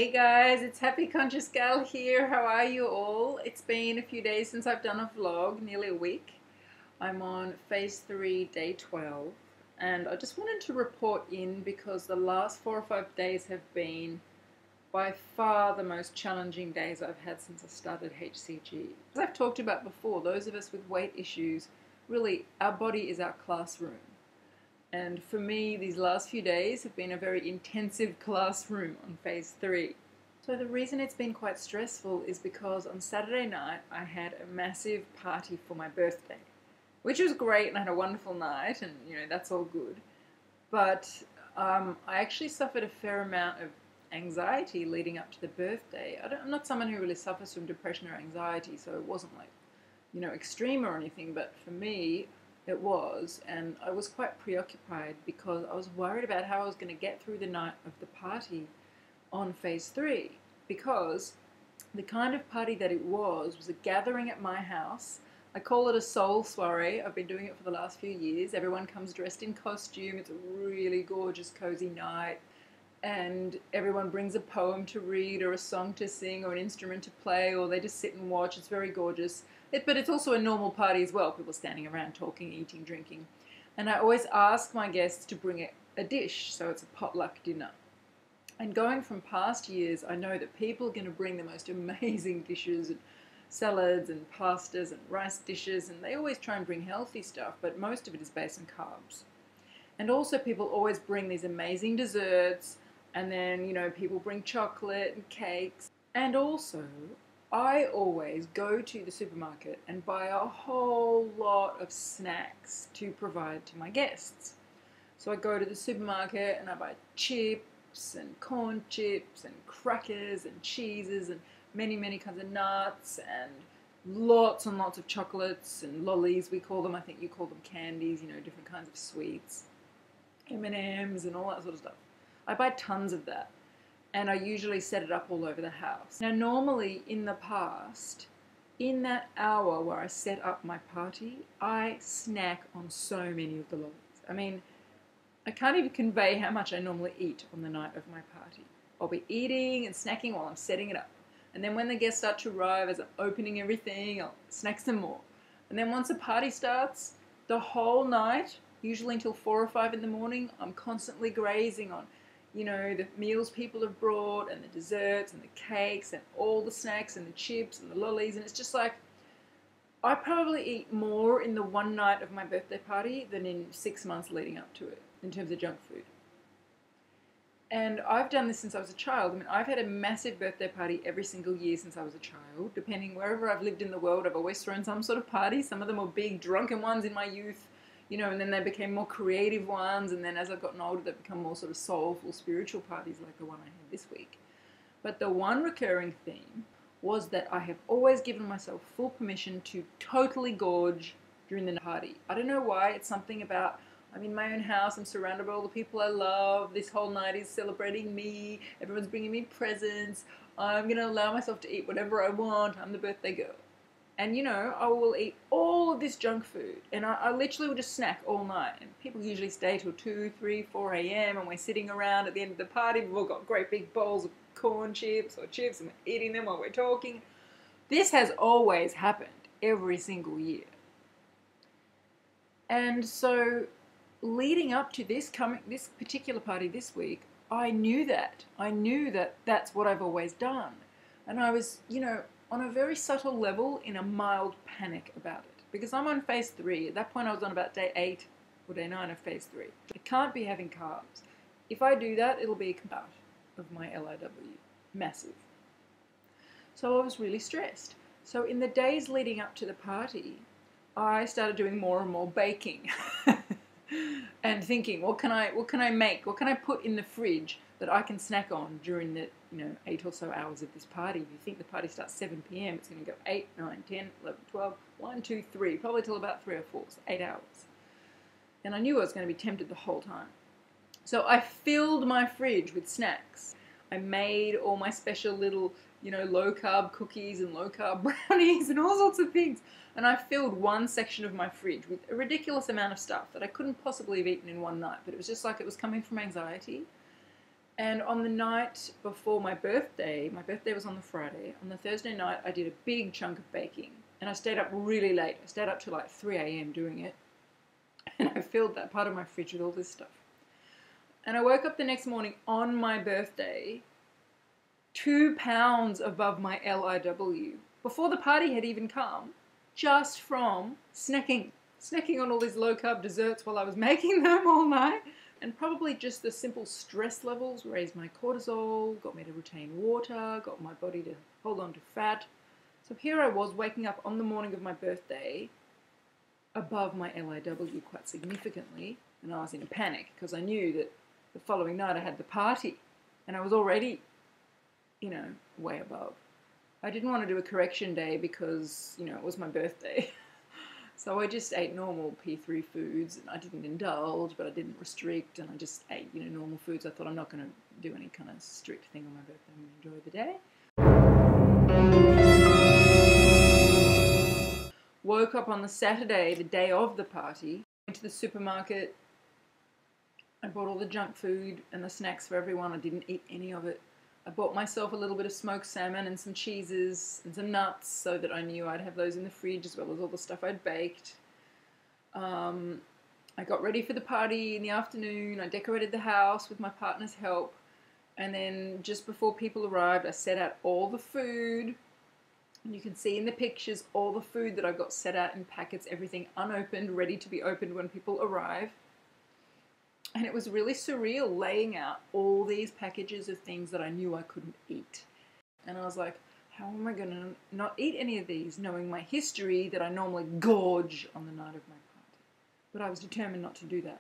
Hey guys, it's Happy Conscious Gal here. How are you all? It's been a few days since I've done a vlog, nearly a week. I'm on phase 3, day 12, and I just wanted to report in because the last 4 or 5 days have been by far the most challenging days I've had since I started HCG. As I've talked about before, those of us with weight issues, really our body is our classroom. And for me, these last few days have been a very intensive classroom on phase 3. So the reason it's been quite stressful is because on Saturday night I had a massive party for my birthday, which was great and I had a wonderful night and that's all good. But I actually suffered a fair amount of anxiety leading up to the birthday. I'm not someone who really suffers from depression or anxiety, so it wasn't like, extreme or anything, but for me, it was, and I was quite preoccupied because I was worried about how I was going to get through the night of the party on phase 3, because the kind of party that it was a gathering at my house. I call it a soul soiree. I've been doing it for the last few years. Everyone comes dressed in costume. It's a really gorgeous, cozy night, and everyone brings a poem to read or a song to sing or an instrument to play, or they just sit and watch. It's very gorgeous. But it's also a normal party as well, people standing around talking, eating, drinking. And I always ask my guests to bring a dish, so it's a potluck dinner. And going from past years, I know that people are going to bring the most amazing dishes, and salads and pastas and rice dishes, and they always try and bring healthy stuff, but most of it is based on carbs. And also people always bring these amazing desserts, and then, people bring chocolate and cakes. And also, I always go to the supermarket and buy a whole lot of snacks to provide to my guests. So I go to the supermarket and I buy chips and corn chips and crackers and cheeses and many, many kinds of nuts and lots and lots of chocolates and lollies, we call them. I think you call them candies, different kinds of sweets, M&Ms and all that sort of stuff. I buy tons of that. And I usually set it up all over the house. Now, normally in the past, in that hour where I set up my party, I snack on so many of the lollies. I mean, I can't even convey how much I normally eat on the night of my party. I'll be eating and snacking while I'm setting it up. And then when the guests start to arrive, as I'm opening everything, I'll snack some more. And then once the party starts, the whole night, usually until 4 or 5 in the morning, I'm constantly grazing on the meals people have brought and the desserts and the cakes and all the snacks and the chips and the lollies. And it's just like, I probably eat more in the one night of my birthday party than in 6 months leading up to it in terms of junk food. And I've done this since I was a child. I mean, I've had a massive birthday party every single year since I was a child. Depending wherever I've lived in the world, I've always thrown some sort of party. Some of them were big, drunken ones in my youth. And then they became more creative ones, and then as I've gotten older, they've become more sort of soulful, spiritual parties like the one I had this week. But the one recurring theme was that I have always given myself full permission to totally gorge during the party. I don't know why. It's something about, I'm in my own house, I'm surrounded by all the people I love, this whole night is celebrating me, everyone's bringing me presents, I'm going to allow myself to eat whatever I want, I'm the birthday girl. And I will eat all of this junk food, and I literally will just snack all night. And people usually stay till 2, 3, 4 a.m. and we're sitting around at the end of the party. We've all got great big bowls of corn chips or chips and we're eating them while we're talking. This has always happened every single year. And so leading up to this particular party this week, I knew that. I knew that that's what I've always done. And I was, on a very subtle level, in a mild panic about it. Because I'm on phase 3. At that point I was on about day 8 or day 9 of phase 3. I can't be having carbs. If I do that, it'll be a cut of my LIW. Massive. So I was really stressed. So in the days leading up to the party, I started doing more and more baking. And thinking, what can I make? What can I put in the fridge that I can snack on during the 8 or so hours of this party? If you think the party starts 7 p.m, it's going to go 8, 9, 10, 11, 12, 1, 2, 3, probably till about 3 or 4, so 8 hours. And I knew I was going to be tempted the whole time. So I filled my fridge with snacks. I made all my special little, low-carb cookies and low-carb brownies and all sorts of things. And I filled one section of my fridge with a ridiculous amount of stuff that I couldn't possibly have eaten in one night. But it was just like it was coming from anxiety. And on the night before my birthday was on the Friday, on the Thursday night I did a big chunk of baking. And I stayed up really late. I stayed up till like 3 a.m. doing it. And I filled that part of my fridge with all this stuff. And I woke up the next morning on my birthday 2 pounds above my LIW before the party had even come, just from snacking on all these low-carb desserts while I was making them all night. And probably just the simple stress levels raised my cortisol, got me to retain water, got my body to hold on to fat. So here I was waking up on the morning of my birthday above my LIW quite significantly, and I was in a panic because I knew that the following night I had the party and I was already, way above. I didn't want to do a correction day because, it was my birthday. So I just ate normal P3 foods, and I didn't indulge, but I didn't restrict, and I just ate, normal foods. I thought I'm not going to do any kind of strict thing on my birthday. I'm going to enjoy the day. Woke up on the Saturday, the day of the party, went to the supermarket. I bought all the junk food and the snacks for everyone. I didn't eat any of it. I bought myself a little bit of smoked salmon and some cheeses and some nuts so that I knew I'd have those in the fridge as well as all the stuff I'd baked. I got ready for the party in the afternoon. I decorated the house with my partner's help. And then just before people arrived, I set out all the food. And you can see in the pictures all the food that I've got set out in packets, everything unopened, ready to be opened when people arrive. And it was really surreal laying out all these packages of things that I knew I couldn't eat. And I was like, how am I going to not eat any of these, knowing my history that I normally gorge on the night of my party? But I was determined not to do that.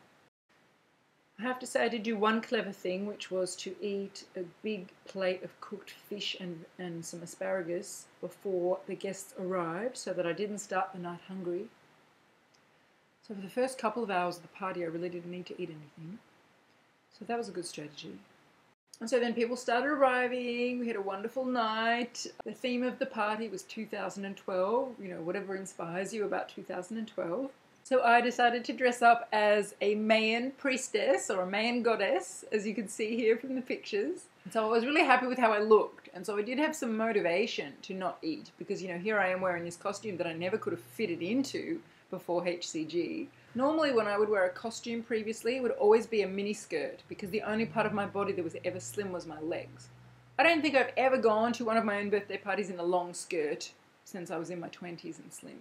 I have to say I did do one clever thing, which was to eat a big plate of cooked fish and some asparagus before the guests arrived so that I didn't start the night hungry. So for the first couple of hours of the party, I really didn't need to eat anything. So that was a good strategy. And so then people started arriving. We had a wonderful night. The theme of the party was 2012, whatever inspires you about 2012. So I decided to dress up as a Mayan priestess or a Mayan goddess, as you can see here from the pictures. And so I was really happy with how I looked. And so I did have some motivation to not eat because, here I am wearing this costume that I never could have fitted into before HCG. Normally when I would wear a costume previously, it would always be a mini skirt because the only part of my body that was ever slim was my legs. I don't think I've ever gone to one of my own birthday parties in a long skirt since I was in my 20s and slim.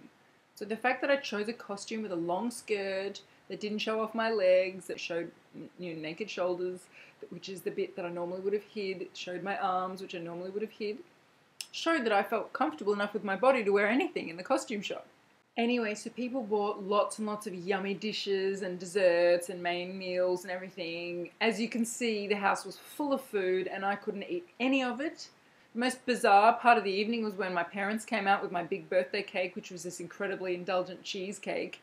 So the fact that I chose a costume with a long skirt that didn't show off my legs, that showed naked shoulders, which is the bit that I normally would have hid, it showed my arms, which I normally would have hid, showed that I felt comfortable enough with my body to wear anything in the costume shop. Anyway, so people bought lots and lots of yummy dishes and desserts and main meals and everything. As you can see, the house was full of food and I couldn't eat any of it. The most bizarre part of the evening was when my parents came out with my big birthday cake, which was this incredibly indulgent cheesecake,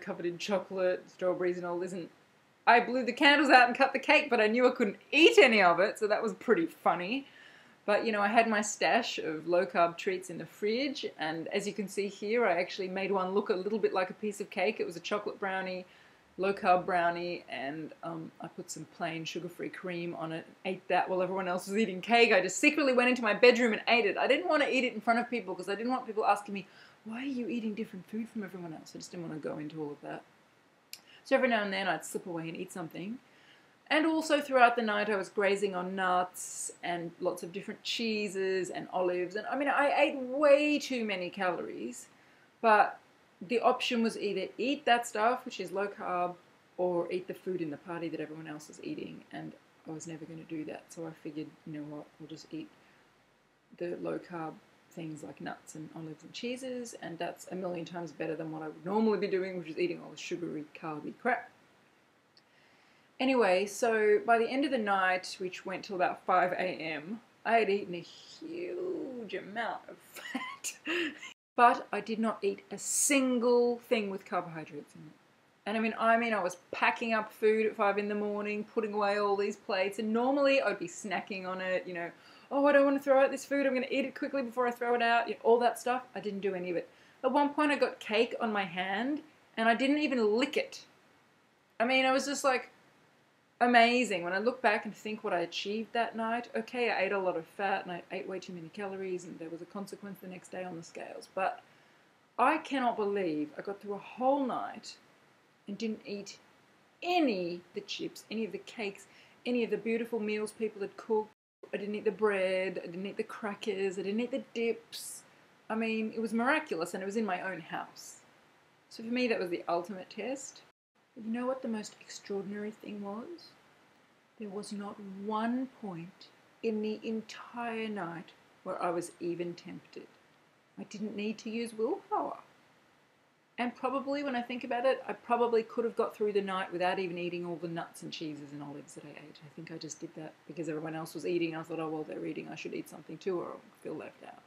covered in chocolate, strawberries and all this. And I blew the candles out and cut the cake, but I knew I couldn't eat any of it, so that was pretty funny. But, I had my stash of low-carb treats in the fridge, and as you can see here, I actually made one look a little bit like a piece of cake. It was a chocolate brownie, low-carb brownie, and I put some plain sugar-free cream on it, ate that while everyone else was eating cake. I just secretly went into my bedroom and ate it. I didn't want to eat it in front of people because I didn't want people asking me, why are you eating different food from everyone else? I just didn't want to go into all of that. So every now and then I'd slip away and eat something. And also throughout the night I was grazing on nuts and lots of different cheeses and olives. And I ate way too many calories, but the option was either eat that stuff, which is low carb, or eat the food in the party that everyone else is eating. And I was never going to do that. So I figured, you know what, we'll just eat the low carb things like nuts and olives and cheeses. And that's a million times better than what I would normally be doing, which is eating all the sugary, carby crap. Anyway, so by the end of the night, which went till about 5 a.m., I had eaten a huge amount of fat. But I did not eat a single thing with carbohydrates in it. And I was packing up food at 5 in the morning, putting away all these plates, and normally I'd be snacking on it, oh, I don't want to throw out this food, I'm going to eat it quickly before I throw it out, all that stuff. I didn't do any of it. At one point I got cake on my hand, and I didn't even lick it. I was just like, amazing. When I look back and think what I achieved that night, okay, I ate a lot of fat and I ate way too many calories and there was a consequence the next day on the scales. But I cannot believe I got through a whole night and didn't eat any of the chips, any of the cakes, any of the beautiful meals people had cooked. I didn't eat the bread, I didn't eat the crackers, I didn't eat the dips. I mean, it was miraculous and it was in my own house. So for me, that was the ultimate test. But you know what the most extraordinary thing was? There was not one point in the entire night where I was even tempted. I didn't need to use willpower. And probably, when I think about it, I probably could have got through the night without even eating all the nuts and cheeses and olives that I ate. I think I just did that because everyone else was eating. I thought, oh, well, they're eating, I should eat something too, or I'll feel left out.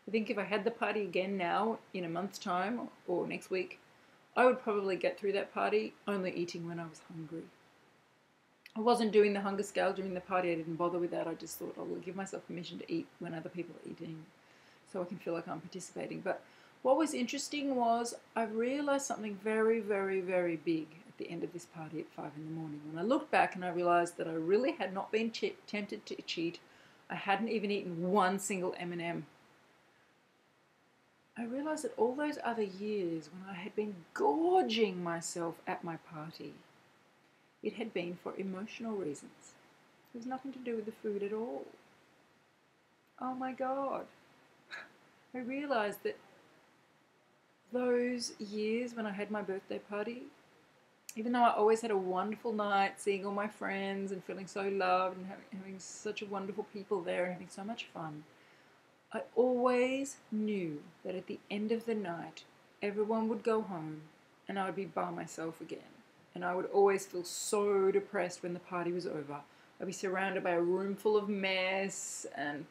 I think if I had the party again now, in a month's time, or next week, I would probably get through that party only eating when I was hungry. I wasn't doing the hunger scale during the party. I didn't bother with that. I just thought I will give myself permission to eat when other people are eating so I can feel like I'm participating. But what was interesting was I realized something very, very, very big at the end of this party at 5 in the morning. When I looked back and I realized that I really had not been tempted to cheat. I hadn't even eaten one single M&M. I realized that all those other years when I had been gorging myself at my party, it had been for emotional reasons. It was nothing to do with the food at all. Oh my God. I realized that those years when I had my birthday party, even though I always had a wonderful night, seeing all my friends and feeling so loved and having such a wonderful people there and having so much fun, I always knew that at the end of the night, everyone would go home and I would be by myself again. And I would always feel so depressed when the party was over. I'd be surrounded by a room full of mess and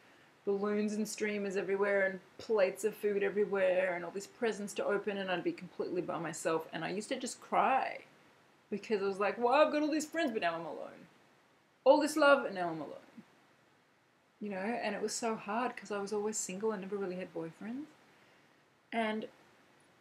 balloons and streamers everywhere and plates of food everywhere and all these presents to open, and I'd be completely by myself. And I used to just cry because I was like, well, I've got all these friends, but now I'm alone. All this love, and now I'm alone. You know, and it was so hard because I was always single. I never really had boyfriends. And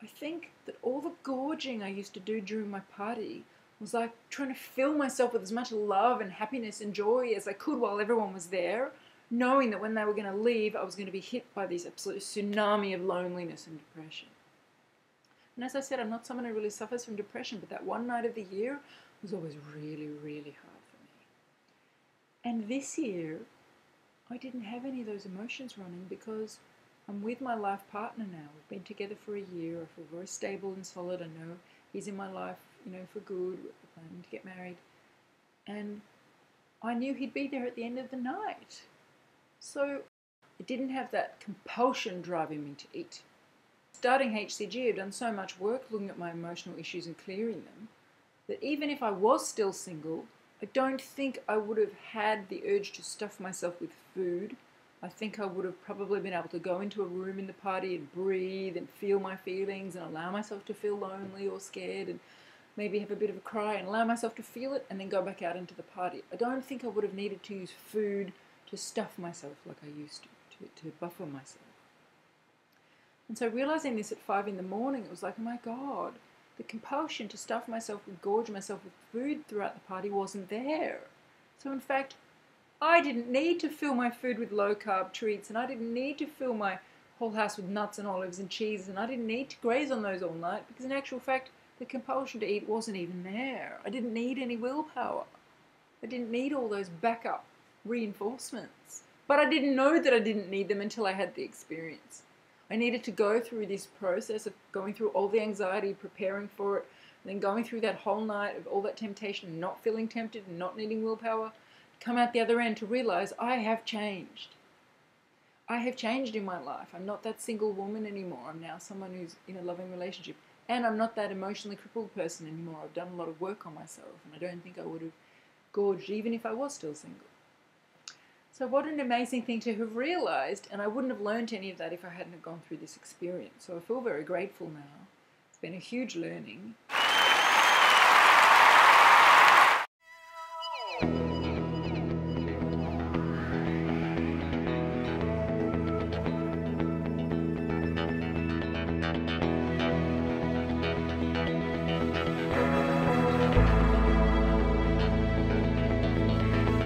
I think that all the gorging I used to do during my party was like trying to fill myself with as much love and happiness and joy as I could while everyone was there, knowing that when they were going to leave, I was going to be hit by this absolute tsunami of loneliness and depression. And as I said, I'm not someone who really suffers from depression, but that one night of the year was always really, really hard for me. And this year, I didn't have any of those emotions running because I'm with my life partner now. We've been together for a year. I feel very stable and solid. I know he's in my life, you know, for good. We're planning to get married. And I knew he'd be there at the end of the night. So I didn't have that compulsion driving me to eat. Starting HCG, I've done so much work looking at my emotional issues and clearing them that even if I was still single, I don't think I would have had the urge to stuff myself with food. I think I would have probably been able to go into a room in the party and breathe and feel my feelings and allow myself to feel lonely or scared and maybe have a bit of a cry and allow myself to feel it and then go back out into the party. I don't think I would have needed to use food to stuff myself like I used to buffer myself. And so realizing this at 5 in the morning, it was like, oh my God, the compulsion to stuff myself and gorge myself with food throughout the party wasn't there. So in fact, I didn't need to fill my food with low-carb treats, and I didn't need to fill my whole house with nuts and olives and cheese, and I didn't need to graze on those all night because in actual fact, the compulsion to eat wasn't even there. I didn't need any willpower. I didn't need all those backup reinforcements. But I didn't know that I didn't need them until I had the experience. I needed to go through this process of going through all the anxiety, preparing for it, and then going through that whole night of all that temptation and not feeling tempted and not needing willpower, come out the other end to realize I have changed. I have changed in my life. I'm not that single woman anymore. I'm now someone who's in a loving relationship. And I'm not that emotionally crippled person anymore. I've done a lot of work on myself, and I don't think I would have gorged even if I was still single. So what an amazing thing to have realized, and I wouldn't have learned any of that if I hadn't gone through this experience. So I feel very grateful now. It's been a huge learning.